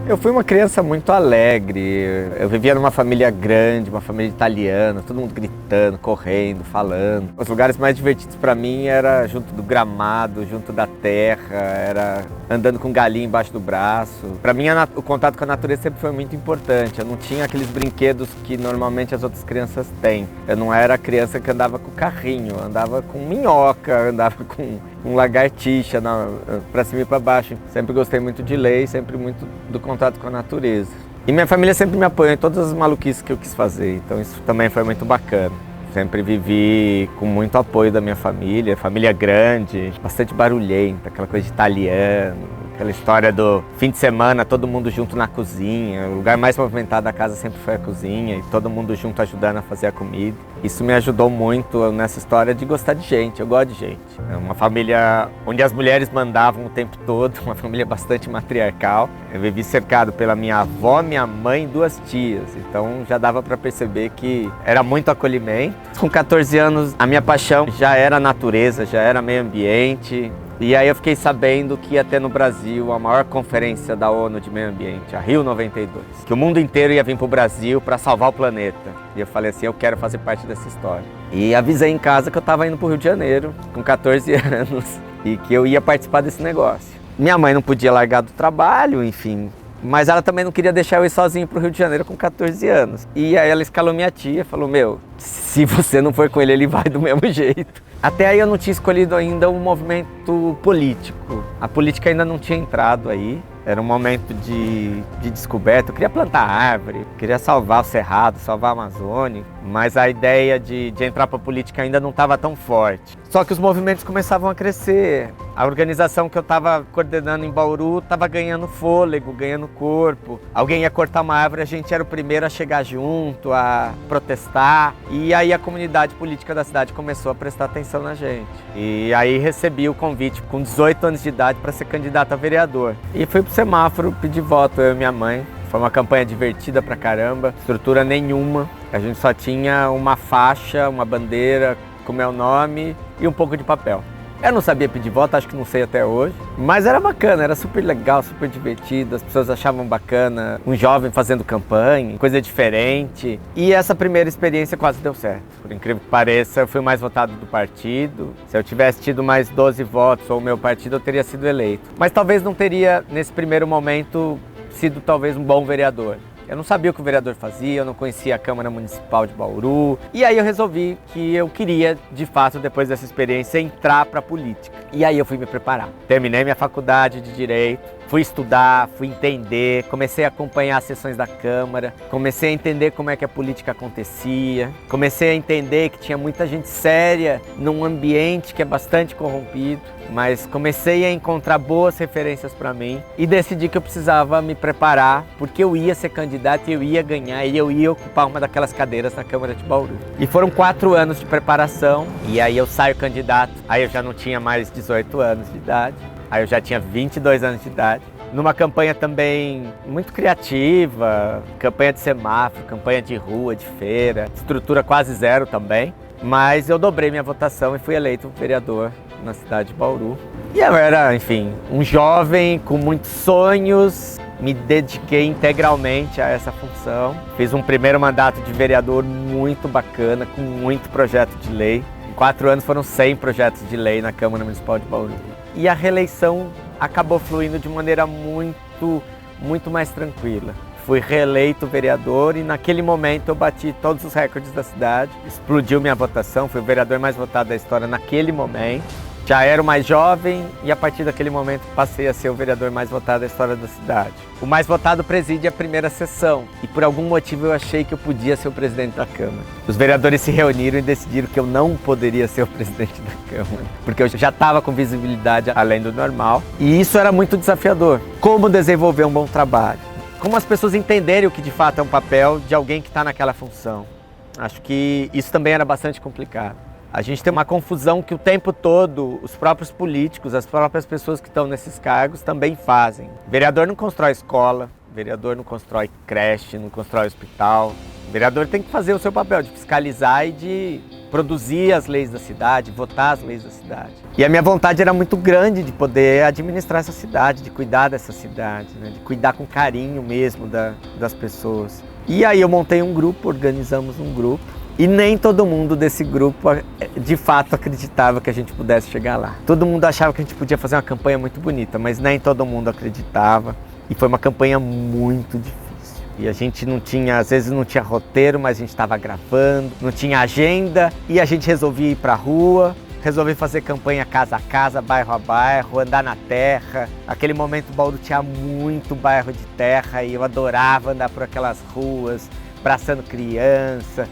Eu fui uma criança muito alegre, eu vivia numa família grande, uma família italiana, todo mundo gritando, correndo, falando. Os lugares mais divertidos para mim era junto do gramado, junto da terra, era andando com galinha embaixo do braço. Para mim o contato com a natureza sempre foi muito importante, eu não tinha aqueles brinquedos que normalmente as outras crianças têm. Eu não era a criança que andava com carrinho, eu andava com minhoca, andava com lagartixa para cima e para baixo. Sempre gostei muito de ler e sempre muito do contato com a natureza. E minha família sempre me apoiou em todas as maluquices que eu quis fazer, então isso também foi muito bacana. Sempre vivi com muito apoio da minha família grande, bastante barulhenta, aquela coisa de italiano, aquela história do fim de semana, todo mundo junto na cozinha. O lugar mais movimentado da casa sempre foi a cozinha e todo mundo junto ajudando a fazer a comida. Isso me ajudou muito nessa história de gostar de gente, eu gosto de gente. É uma família onde as mulheres mandavam o tempo todo, uma família bastante matriarcal. Eu vivi cercado pela minha avó, minha mãe e 2 tias, então já dava para perceber que era muito acolhimento. Com 14 anos, a minha paixão já era natureza, já era meio ambiente. E aí eu fiquei sabendo que ia ter no Brasil a maior conferência da ONU de meio ambiente, a Rio 92. Que o mundo inteiro ia vir para o Brasil para salvar o planeta. E eu falei assim, eu quero fazer parte dessa história. E avisei em casa que eu estava indo para o Rio de Janeiro, com 14 anos, e que eu ia participar desse negócio. Minha mãe não podia largar do trabalho, enfim, mas ela também não queria deixar eu ir sozinho para o Rio de Janeiro com 14 anos. E aí ela escalou minha tia, falou, meu, se você não for com ele, ele vai do mesmo jeito. Até aí eu não tinha escolhido ainda um movimento político. A política ainda não tinha entrado aí. Era um momento de descoberta. Eu queria plantar árvore, queria salvar o Cerrado, salvar a Amazônia. Mas a ideia de entrar para a política ainda não estava tão forte. Só que os movimentos começavam a crescer. A organização que eu estava coordenando em Bauru estava ganhando fôlego, ganhando corpo. Alguém ia cortar uma árvore, a gente era o primeiro a chegar junto, a protestar. E aí a comunidade política da cidade começou a prestar atenção na gente. E aí recebi o convite com 18 anos de idade para ser candidato a vereador. E fui pro semáforo pedir voto, eu e minha mãe. Foi uma campanha divertida pra caramba, estrutura nenhuma. A gente só tinha uma faixa, uma bandeira com meu nome e um pouco de papel. Eu não sabia pedir voto, acho que não sei até hoje, mas era bacana, era super legal, super divertido, as pessoas achavam bacana, um jovem fazendo campanha, coisa diferente. E essa primeira experiência quase deu certo. Por incrível que pareça, eu fui mais votado do partido. Se eu tivesse tido mais 12 votos ou o meu partido, eu teria sido eleito. Mas talvez não teria, nesse primeiro momento, sido talvez um bom vereador. Eu não sabia o que o vereador fazia, eu não conhecia a Câmara Municipal de Bauru. E aí eu resolvi que eu queria, de fato, depois dessa experiência, entrar para a política. E aí eu fui me preparar. Terminei minha faculdade de Direito, fui estudar, fui entender, comecei a acompanhar as sessões da Câmara, comecei a entender como é que a política acontecia, comecei a entender que tinha muita gente séria num ambiente que é bastante corrompido, mas comecei a encontrar boas referências para mim e decidi que eu precisava me preparar, porque eu ia ser candidato e eu ia ganhar e eu ia ocupar uma daquelas cadeiras na Câmara de Bauru. E foram 4 anos de preparação e aí eu saio candidato, aí eu já não tinha mais 18 anos de idade. Aí eu já tinha 22 anos de idade, numa campanha também muito criativa, campanha de semáforo, campanha de rua, de feira, estrutura quase zero também. Mas eu dobrei minha votação e fui eleito vereador na cidade de Bauru. E eu era, enfim, um jovem com muitos sonhos, me dediquei integralmente a essa função. Fiz um primeiro mandato de vereador muito bacana, com muito projeto de lei. Em 4 anos foram 100 projetos de lei na Câmara Municipal de Bauru. E a reeleição acabou fluindo de maneira muito mais tranquila. Fui reeleito vereador e naquele momento eu bati todos os recordes da cidade. Explodiu minha votação, fui o vereador mais votado da história naquele momento. Já era o mais jovem e a partir daquele momento passei a ser o vereador mais votado da história da cidade. O mais votado preside a primeira sessão e por algum motivo eu achei que eu podia ser o presidente da Câmara. Os vereadores se reuniram e decidiram que eu não poderia ser o presidente da Câmara, porque eu já estava com visibilidade além do normal e isso era muito desafiador. Como desenvolver um bom trabalho? Como as pessoas entenderem o que de fato é um papel de alguém que está naquela função? Acho que isso também era bastante complicado. A gente tem uma confusão que o tempo todo os próprios políticos, as próprias pessoas que estão nesses cargos também fazem. O vereador não constrói escola, o vereador não constrói creche, não constrói hospital. O vereador tem que fazer o seu papel de fiscalizar e de produzir as leis da cidade, votar as leis da cidade. E a minha vontade era muito grande de poder administrar essa cidade, de cuidar dessa cidade, né? De cuidar com carinho mesmo das pessoas. E aí eu montei um grupo, organizamos um grupo, e nem todo mundo desse grupo de fato acreditava que a gente pudesse chegar lá. Todo mundo achava que a gente podia fazer uma campanha muito bonita, mas nem todo mundo acreditava. E foi uma campanha muito difícil. E a gente não tinha, às vezes não tinha roteiro, mas a gente estava gravando, não tinha agenda, e a gente resolvia ir para a rua, resolvi fazer campanha casa a casa, bairro a bairro, andar na terra. Aquele momento Bauru tinha muito bairro de terra e eu adorava andar por aquelas ruas, abraçando criança,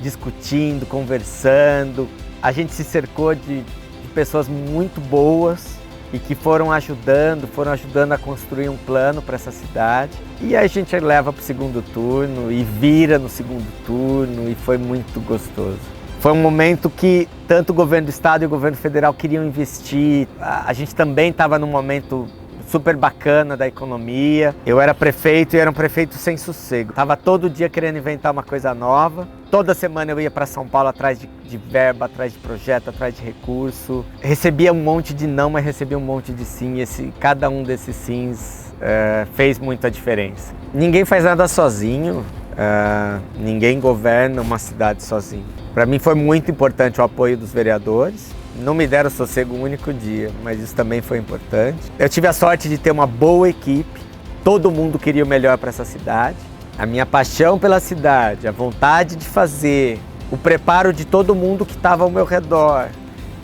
discutindo, conversando. A gente se cercou de pessoas muito boas e que foram ajudando a construir um plano para essa cidade. E aí a gente leva para o segundo turno e vira no segundo turno e foi muito gostoso. Foi um momento que tanto o governo do estado e o governo federal queriam investir. A gente também estava num momento super bacana da economia. Eu era prefeito e era um prefeito sem sossego. Estava todo dia querendo inventar uma coisa nova. Toda semana eu ia para São Paulo atrás de verba, atrás de projeto, atrás de recurso. Recebia um monte de não, mas recebia um monte de sim. Cada um desses sims fez muita diferença. Ninguém faz nada sozinho. Ninguém governa uma cidade sozinho. Para mim foi muito importante o apoio dos vereadores. Não me deram sossego um único dia, mas isso também foi importante. Eu tive a sorte de ter uma boa equipe, todo mundo queria o melhor para essa cidade. A minha paixão pela cidade, a vontade de fazer, o preparo de todo mundo que estava ao meu redor,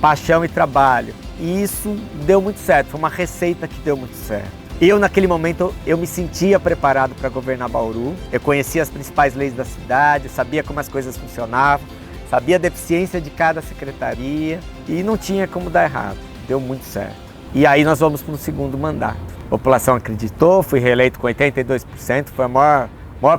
paixão e trabalho. E isso deu muito certo, foi uma receita que deu muito certo. Eu, naquele momento, eu me sentia preparado para governar Bauru. Eu conhecia as principais leis da cidade, sabia como as coisas funcionavam, sabia a deficiência de cada secretaria e não tinha como dar errado. Deu muito certo. E aí nós vamos para o segundo mandato. A população acreditou, fui reeleito com 82%, foi o maior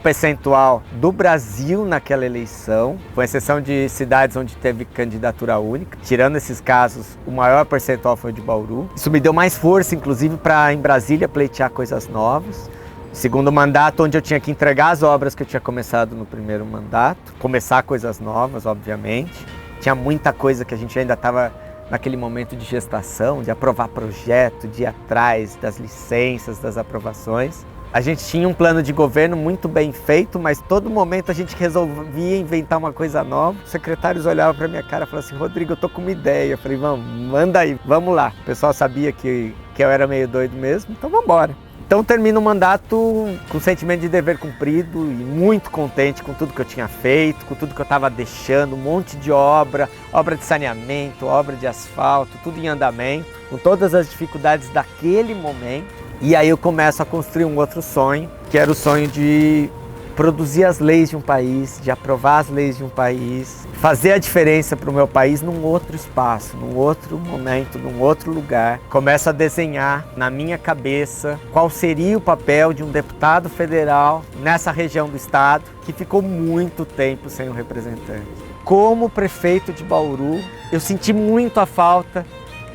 percentual do Brasil naquela eleição, com exceção de cidades onde teve candidatura única. Tirando esses casos, o maior percentual foi de Bauru. Isso me deu mais força, inclusive, para em Brasília pleitear coisas novas. Segundo mandato, onde eu tinha que entregar as obras que eu tinha começado no primeiro mandato, começar coisas novas, obviamente. Tinha muita coisa que a gente ainda estava naquele momento de gestação, de aprovar projeto, de ir atrás das licenças, das aprovações. A gente tinha um plano de governo muito bem feito, mas todo momento a gente resolvia inventar uma coisa nova. Os secretários olhavam para minha cara e falavam assim: Rodrigo, eu tô com uma ideia. Eu falei: vamos, manda aí, vamos lá. O pessoal sabia que eu era meio doido mesmo, então vamos embora. Então termino o mandato com sentimento de dever cumprido e muito contente com tudo que eu tinha feito, com tudo que eu estava deixando, um monte de obra de saneamento, obra de asfalto, tudo em andamento, com todas as dificuldades daquele momento. E aí eu começo a construir um outro sonho, que era o sonho de produzir as leis de um país, de aprovar as leis de um país, fazer a diferença para o meu país num outro espaço, num outro momento, num outro lugar. Começo a desenhar na minha cabeça qual seria o papel de um deputado federal nessa região do estado que ficou muito tempo sem um representante. Como prefeito de Bauru, eu senti muito a falta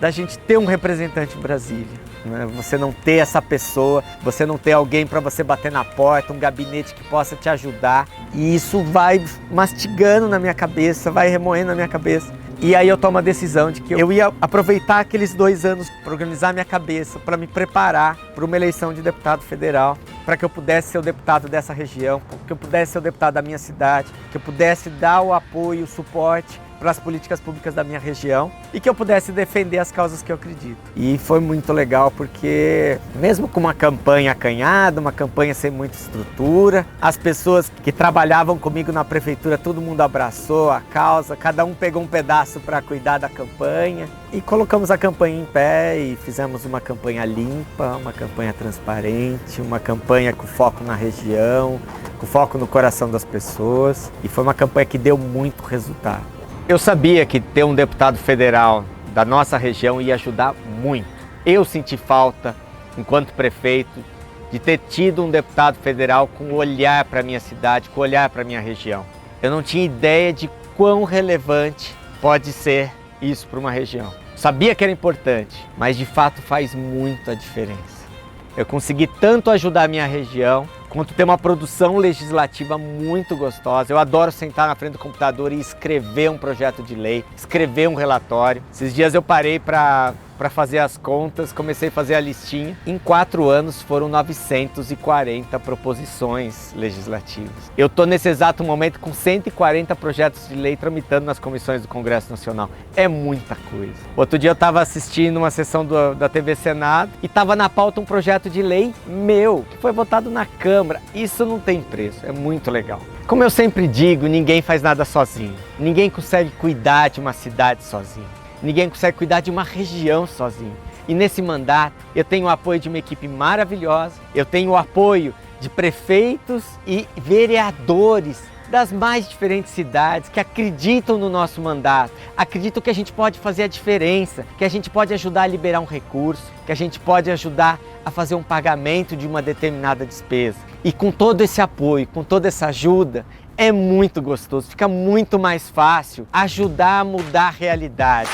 da gente ter um representante em Brasília. Você não ter essa pessoa, você não ter alguém para você bater na porta, um gabinete que possa te ajudar. E isso vai mastigando na minha cabeça, vai remoendo na minha cabeça. E aí eu tomo a decisão de que eu ia aproveitar aqueles 2 anos para organizar minha cabeça, para me preparar para uma eleição de deputado federal, para que eu pudesse ser o deputado dessa região, que eu pudesse ser o deputado da minha cidade, que eu pudesse dar o apoio, o suporte para as políticas públicas da minha região e que eu pudesse defender as causas que eu acredito. E foi muito legal porque, mesmo com uma campanha acanhada, uma campanha sem muita estrutura, as pessoas que trabalhavam comigo na prefeitura, todo mundo abraçou a causa, cada um pegou um pedaço para cuidar da campanha e colocamos a campanha em pé e fizemos uma campanha limpa, uma campanha transparente, uma campanha com foco na região, com foco no coração das pessoas, e foi uma campanha que deu muito resultado. Eu sabia que ter um deputado federal da nossa região ia ajudar muito. Eu senti falta, enquanto prefeito, de ter tido um deputado federal com olhar para a minha cidade, com olhar para a minha região. Eu não tinha ideia de quão relevante pode ser isso para uma região. Sabia que era importante, mas de fato faz muita diferença. Eu consegui tanto ajudar a minha região, quanto ter uma produção legislativa muito gostosa. Eu adoro sentar na frente do computador e escrever um projeto de lei, escrever um relatório. Esses dias eu parei para fazer as contas, comecei a fazer a listinha. Em 4 anos foram 940 proposições legislativas. Eu estou nesse exato momento com 140 projetos de lei tramitando nas comissões do Congresso Nacional. É muita coisa. Outro dia eu estava assistindo uma sessão da TV Senado e estava na pauta um projeto de lei meu, que foi votado na Câmara. Isso não tem preço, é muito legal. Como eu sempre digo, ninguém faz nada sozinho. Ninguém consegue cuidar de uma cidade sozinho. Ninguém consegue cuidar de uma região sozinho. E nesse mandato eu tenho o apoio de uma equipe maravilhosa, eu tenho o apoio de prefeitos e vereadores das mais diferentes cidades que acreditam no nosso mandato, acreditam que a gente pode fazer a diferença, que a gente pode ajudar a liberar um recurso, que a gente pode ajudar a fazer um pagamento de uma determinada despesa. E com todo esse apoio, com toda essa ajuda, é muito gostoso, fica muito mais fácil ajudar a mudar a realidade.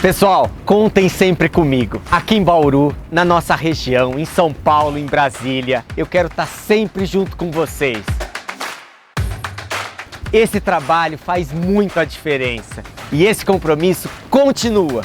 Pessoal, contem sempre comigo. Aqui em Bauru, na nossa região, em São Paulo, em Brasília, eu quero estar sempre junto com vocês. Esse trabalho faz muito a diferença e esse compromisso continua.